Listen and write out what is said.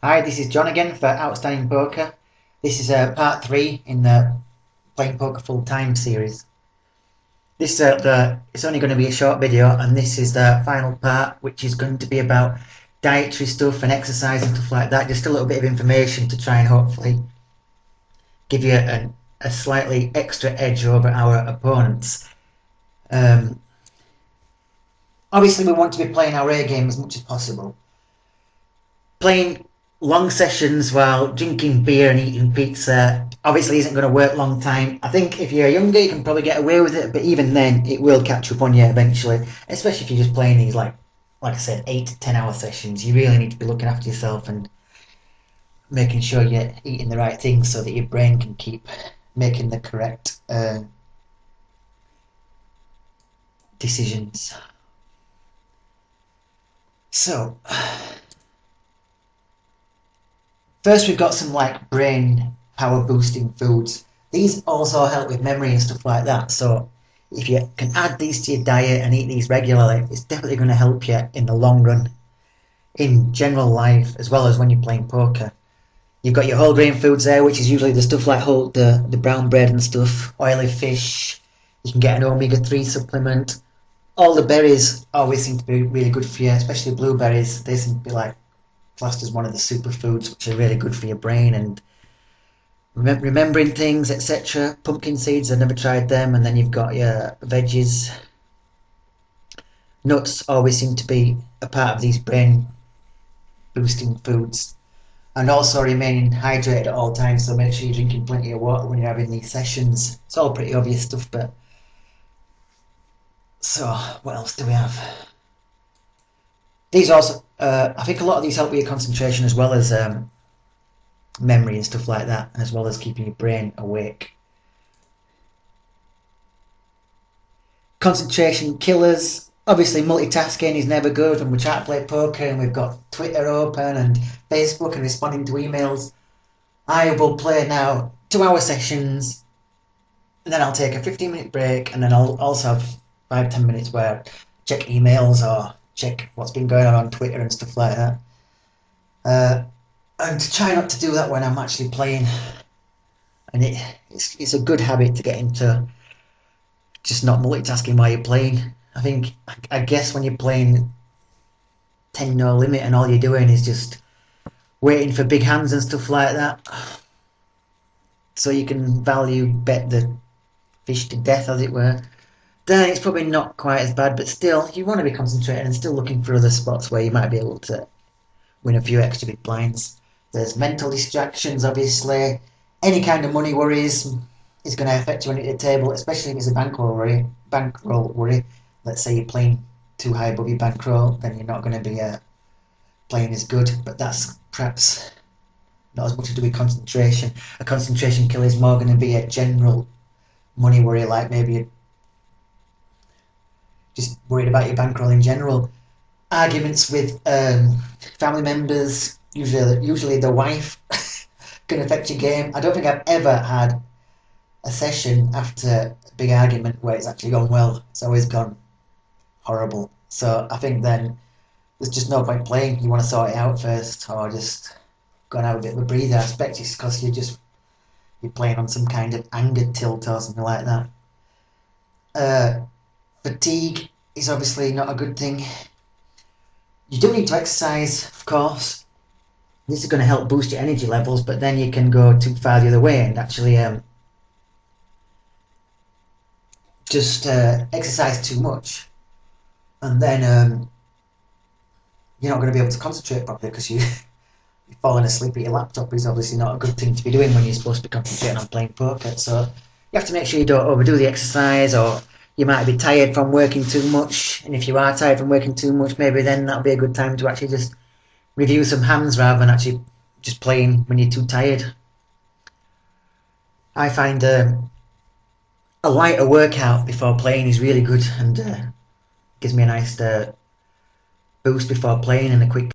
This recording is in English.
Hi, this is John again for Outstanding Poker. This is part three in the Playing Poker Full Time series. It's only going to be a short video, and this is the final part, which is going to be about dietary stuff and exercise and stuff like that. Just a little bit of information to try and hopefully give you a slightly extra edge over our opponents. Um, Obviously, we want to be playing our A game as much as possible. Playing long sessions while drinking beer and eating pizza obviously isn't going to work long time. I think if you're younger, you can probably get away with it, but even then, it will catch up on you eventually. Especially if you're just playing these like I said, 8 to 10 hour sessions. You really need to be looking after yourself and making sure you're eating the right things so that your brain can keep making the correct decisions. So, first, we've got some like brain power boosting foods. These also help with memory and stuff like that. So, if you can add these to your diet and eat these regularly, it's definitely going to help you in the long run, in general life, as well as when you're playing poker. You've got your whole grain foods there, which is usually the stuff like the brown bread and stuff, oily fish. You can get an omega-3 supplement. All the berries always seem to be really good for you, especially blueberries. They seem to be like classed as one of the superfoods, which are really good for your brain and remembering things, etc. Pumpkin seeds, I've never tried them. And then you've got your veggies. Nuts always seem to be a part of these brain boosting foods. And also remaining hydrated at all times, so make sure you're drinking plenty of water when you're having these sessions. It's all pretty obvious stuff, but so what else do we have? These also, I think a lot of these help with your concentration as well as memory and stuff like that, as well as keeping your brain awake. Concentration killers. Obviously, multitasking is never good when we're trying to play poker and we've got Twitter open and Facebook and responding to emails. I will play now 2 hour sessions, and then I'll take a 15-minute break, and then I'll also have 5-10 minutes where I check emails or check what's been going on Twitter and stuff like that. And to try not to do that when I'm actually playing. And it's a good habit to get into, just not multitasking while you're playing. I guess when you're playing 10 no limit and all you're doing is just waiting for big hands and stuff like that, so you can value bet the fish to death, as it were, then it's probably not quite as bad. But still, you want to be concentrating and still looking for other spots where you might be able to win a few extra big blinds. There's mental distractions, obviously. Any kind of money worries is going to affect you when you're at the table, especially if it's a bankroll worry. Let's say you're playing too high above your bankroll, then you're not going to be playing as good. But that's perhaps not as much to do with concentration. A concentration kill is more going to be a general money worry, like maybe you're just worried about your bankroll in general. Arguments with family members, usually the wife, can affect your game. I don't think I've ever had a session after a big argument where it's actually gone well. It's always gone horrible. So I think then there's just no point playing. You want to sort it out first, or just go and have a bit of a breather. I expect it's because you're playing on some kind of anger tilt or something like that. Fatigue is obviously not a good thing. You do need to exercise, of course. This is going to help boost your energy levels, but then you can go too far the other way and actually just exercise too much, and then you're not going to be able to concentrate properly because you're falling asleep at your laptop. Is obviously not a good thing to be doing when you're supposed to be concentrating on playing poker. So you have to make sure you don't overdo the exercise, or you might be tired from working too much. And if you are tired from working too much, maybe then that'll be a good time to actually just review some hands rather than actually just playing when you're too tired. I find a lighter workout before playing is really good, and gives me a nice boost before playing and a quick